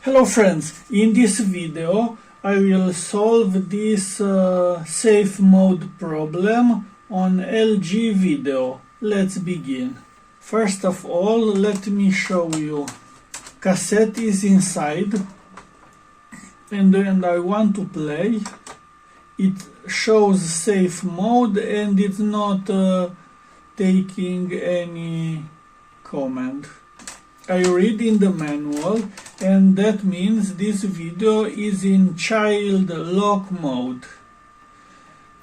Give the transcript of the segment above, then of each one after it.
Hello friends, in this video I will solve this safe mode problem on LG video. Let's begin. First of all, let me show you. Cassette is inside and I want to play. It shows safe mode and it's not taking any command. I read in the manual, and that means this video is in child lock mode.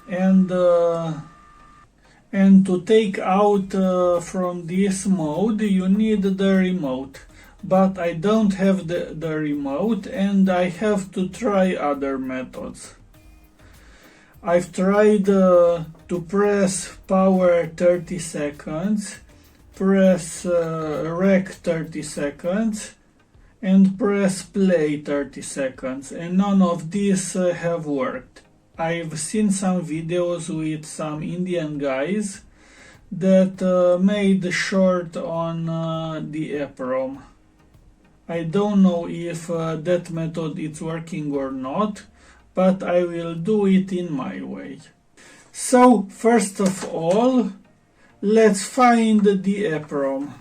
And to take out from this mode you need the remote. But I don't have the remote and I have to try other methods. I've tried to press power 30 seconds, press rec 30 seconds and press play 30 seconds, and none of these have worked. I've seen some videos with some Indian guys that made short on the EEPROM. I don't know if that method is working or not, but I will do it in my way. So first of all, let's find the EEPROM.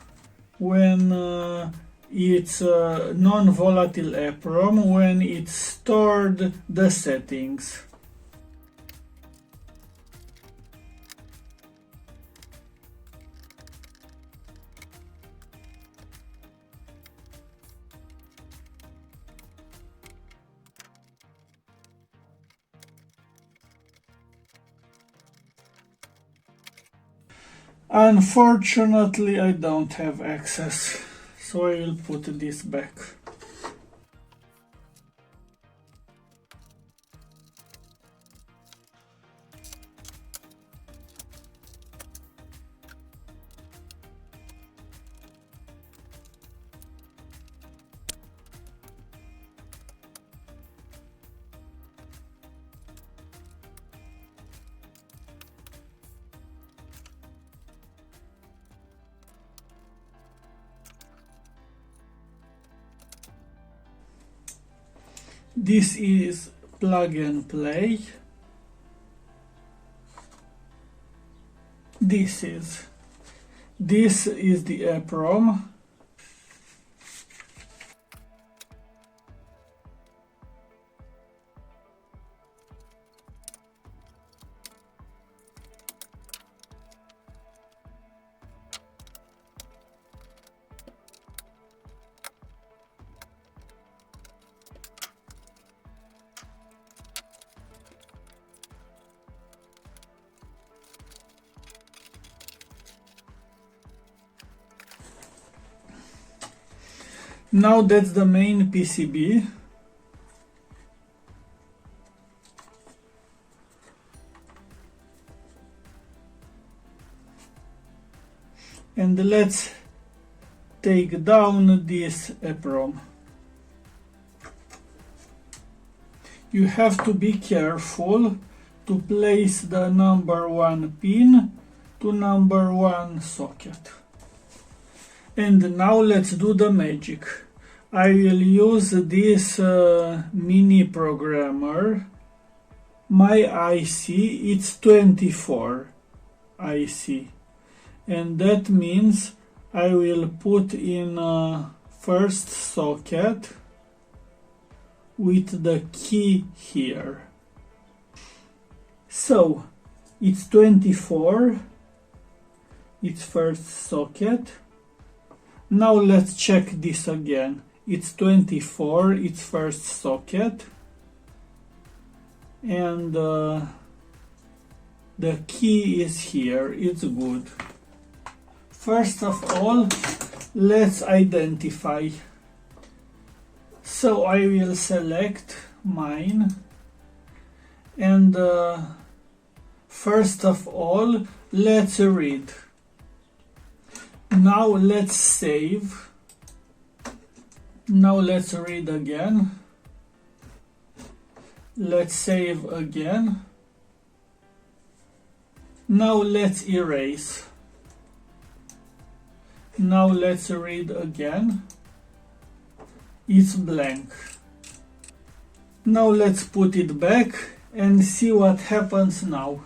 When it's non-volatile EEPROM, when it's stored the settings. Unfortunately, I don't have access, so I will put this back. This is plug and play. This is the EEPROM. Now that's the main PCB. And let's take down this EEPROM. You have to be careful to place the number 1 pin to number 1 socket. And now let's do the magic. I will use this mini programmer. My IC, it's 24 IC. And that means I will put in first socket with the key here. So, it's 24, it's first socket. Now let's check this again. It's 24, it's first socket. And the key is here, it's good. First of all, let's identify. So I will select mine. And first of all, let's read. Now let's save. Now let's read again. Let's save again. Now let's erase. Now let's read again. It's blank. Now let's put it back and see what happens now.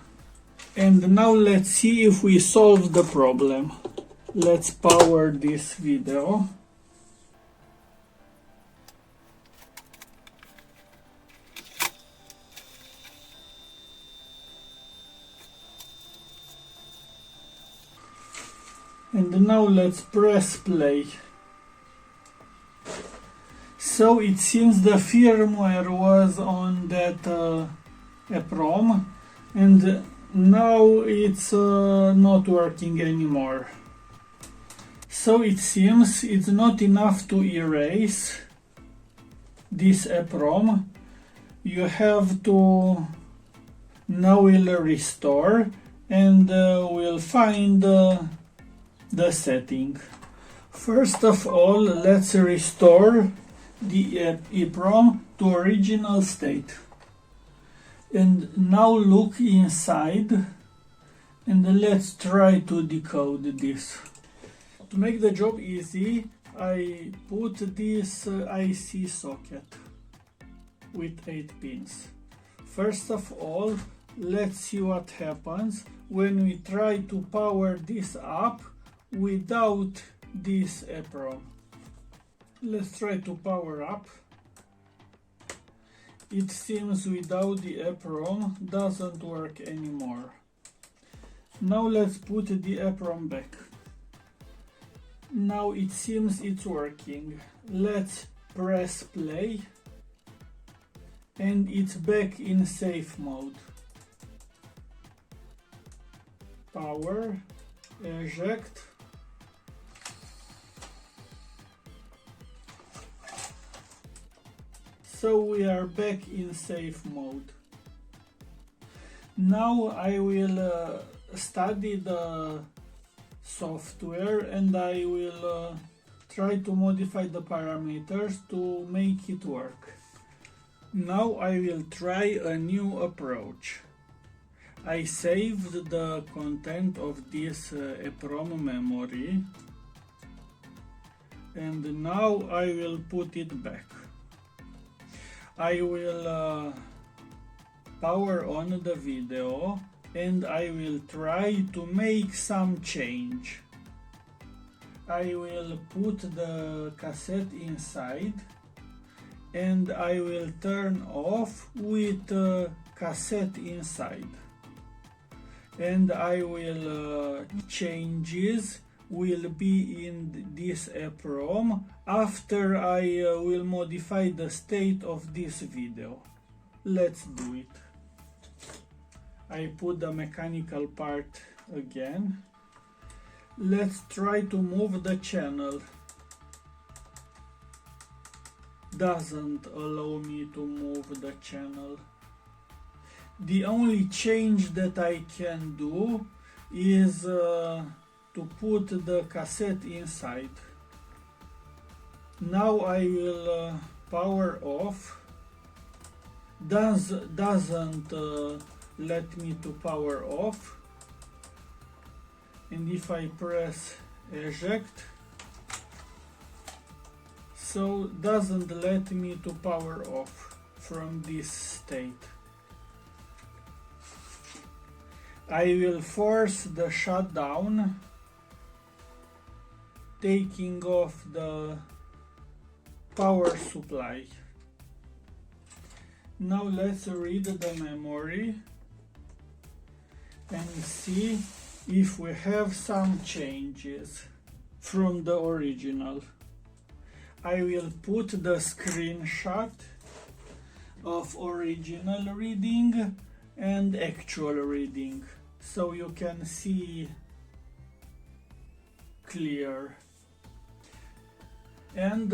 And now let's see if we solve the problem. Let's power this video. And now let's press play. So it seems the firmware was on that EEPROM, and now it's not working anymore. So it seems it's not enough to erase this EEPROM. You have to now we'll restore and we'll find the setting. First of all, let's restore the EEPROM to original state. And now look inside and let's try to decode this. To make the job easy, I put this IC socket with 8 pins. First of all, let's see what happens when we try to power this up without this EEPROM. Let's try to power up. It seems without the EEPROM doesn't work anymore. Now let's put the EEPROM back. Now it seems it's working. Let's press play and it's back in safe mode. Power, eject. So we are back in safe mode. Now I will study the software and I will try to modify the parameters to make it work. Now I will try a new approach. I saved the content of this EEPROM memory and now I will put it back. I will power on the video and I will try to make some change. I will put the cassette inside and I will turn off with the cassette inside. And I will changes will be in this EEPROM after I will modify the state of this video. Let's do it. I put the mechanical part again. Let's try to move the channel. Doesn't allow me to move the channel. The only change that I can do is to put the cassette inside. Now I will power off. Doesn't let me to power off. And if I press eject, so doesn't let me to power off from this state. I will force the shutdown, taking off the power supply. Now let's read the memory and see if we have some changes from the original. I will put the screenshot of original reading and actual reading so you can see clear. And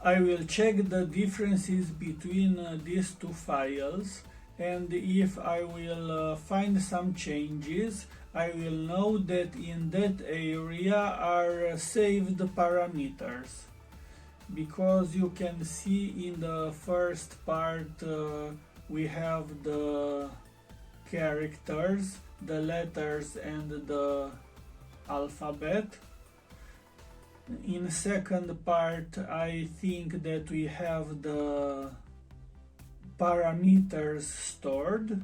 I will check the differences between these two files, and if I will find some changes, I will know that in that area are saved parameters, because you can see in the first part we have the characters, the letters and the alphabet, In second part, I think that we have the parameters stored,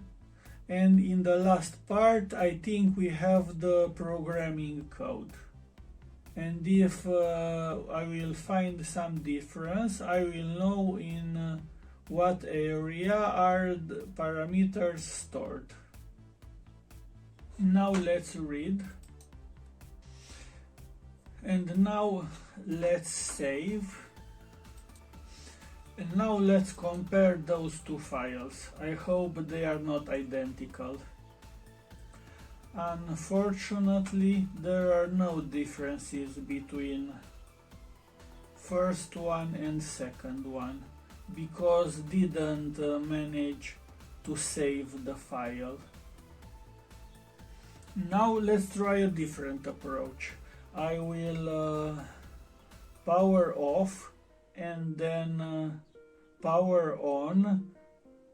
and in the last part I think we have the programming code. And if I will find some difference, I will know in what area are the parameters stored. Now let's read. And now let's save. And now let's compare those two files. I hope they are not identical. Unfortunately, there are no differences between first one and second one, because didn't manage to save the file. Now let's try a different approach. I will power off and then power on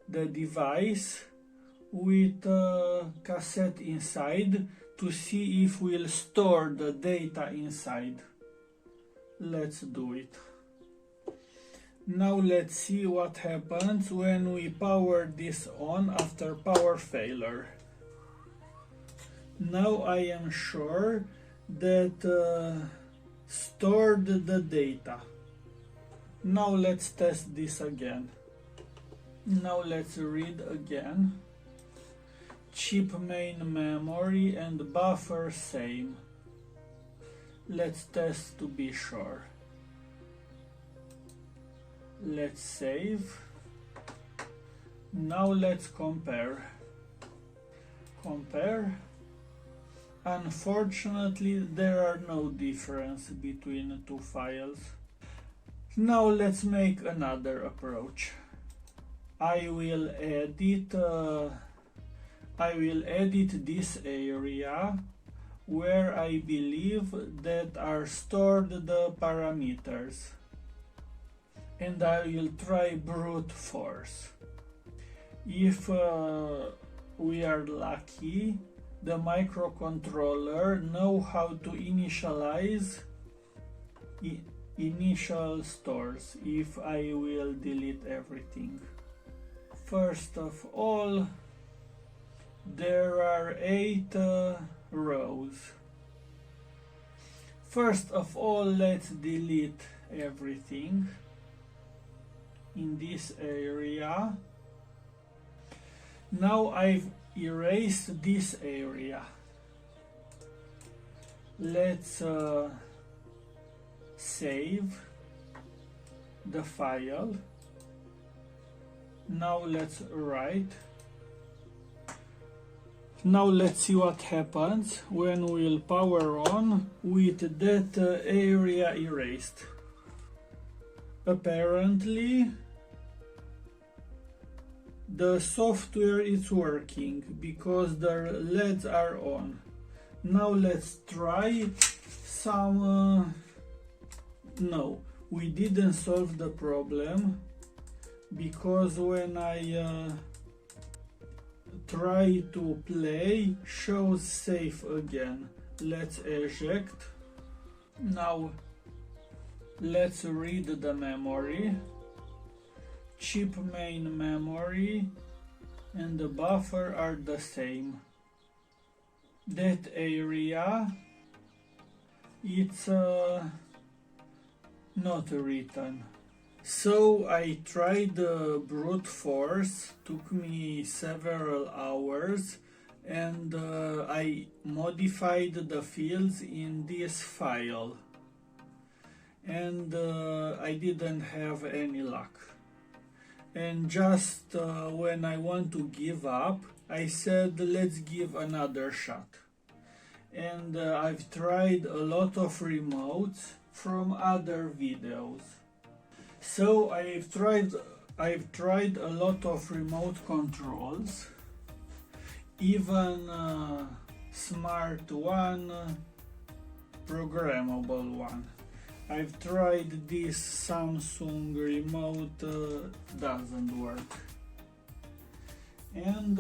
the device with a cassette inside to see if we'll store the data inside. Let's do it. Now let's see what happens when we power this on after power failure. Now I am sure that stored the data. Now let's test this again. Now let's read again. Chip main memory and buffer same. Let's test to be sure. Let's save. Now let's compare. Unfortunately, there are no difference between the two files. Now let's make another approach. I will edit this area where I believe that are stored the parameters, and I will try brute force. If we are lucky, the microcontroller know how to initialize initial stores if I will delete everything. First of all, there are 8 rows. First of all, let's delete everything in this area. Now I've erased this area. Let's save the file. Now let's write. Now let's see what happens when we'll power on with that area erased. Apparently the software is working because the LEDs are on. Now let's try some... No, we didn't solve the problem, because when I try to play, shows safe again. Let's eject. Now let's read the memory. Chip main memory and the buffer are the same. That area, it's not written. So I tried brute force, took me several hours, and I modified the fields in this file, and I didn't have any luck. And just when I want to give up, I said let's give another shot. And I've tried a lot of remotes from other videos. So I've tried a lot of remote controls, even smart one, programmable one. I've tried this Samsung remote, doesn't work. And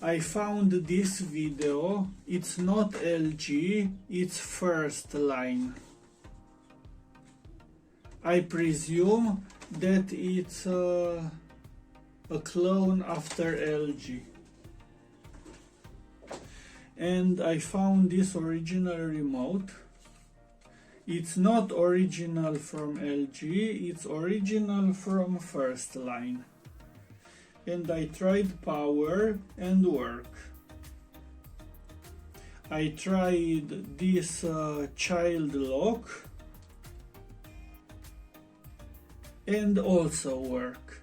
I found this video. It's not LG, it's First Line. I presume that it's a clone after LG. And I found this original remote. It's not original from LG, it's original from First Line. And I tried power and work. I tried this child lock and also work.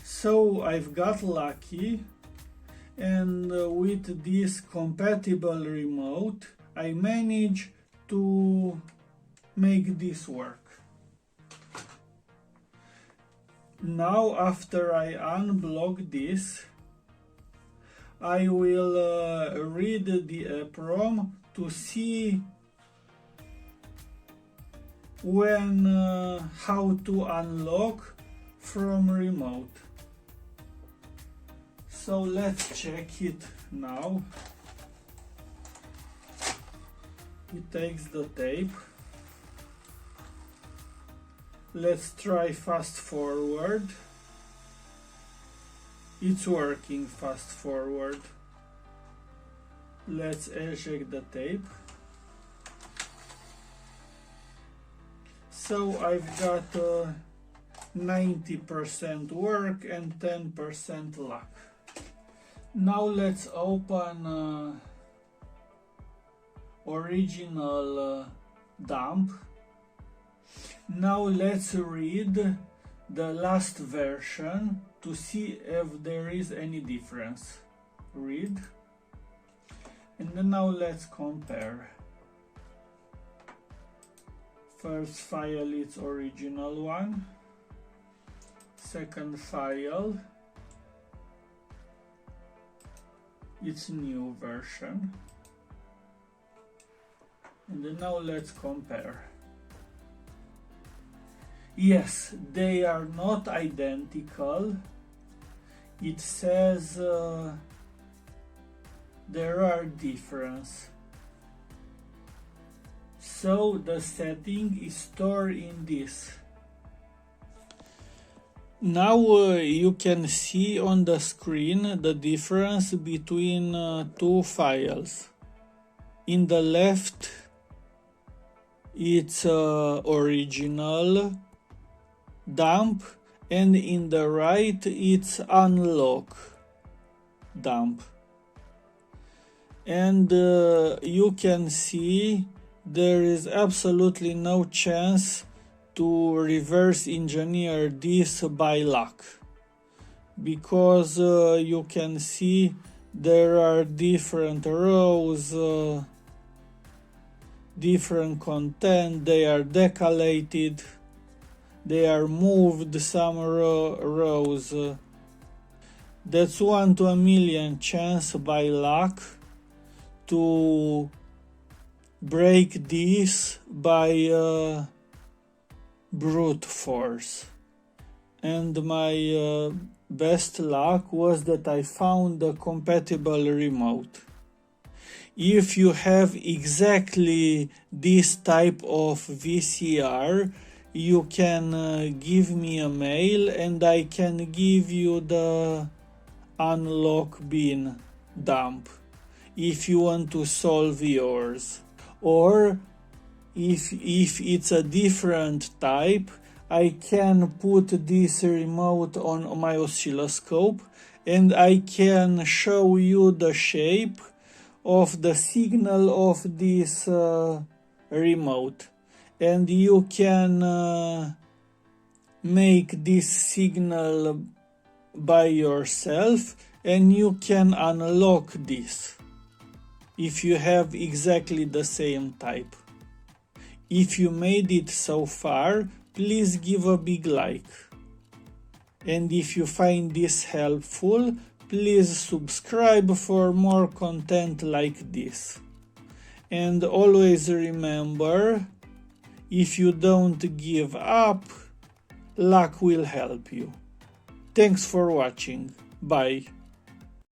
So I've got lucky, and with this compatible remote I managed to make this work. Now, after I unblock this, I will read the EEPROM to see how to unlock from remote. So let's check it now. It takes the tape. Let's try fast forward. It's working fast forward. Let's eject the tape. So I've got 90% work and 10% luck. Now let's open original dump. Now let's read the last version to see if there is any difference. Read. And then now let's compare. First file is original one. Second file, it's new version. And then now let's compare. Yes, they are not identical. It says there are differences. So the setting is stored in this. Now you can see on the screen the difference between two files. In the left it's original dump, and in the right it's unlock dump. And you can see there is absolutely no chance to reverse engineer this by luck, because you can see there are different rows, different content, they are decollated, they are moved, some rows. That's 1 to a million chance by luck to break this by brute force. And my best luck was that I found a compatible remote. If you have exactly this type of VCR, you can give me a mail and I can give you the unlock bin dump if you want to solve yours. Or if it's a different type, I can put this remote on my oscilloscope and I can show you the shape of the signal of this remote, and you can make this signal by yourself and you can unlock this if you have exactly the same type. If you made it so far, please give a big like. And if you find this helpful, please subscribe for more content like this. And always remember, if you don't give up, luck will help you. Thanks for watching. Bye.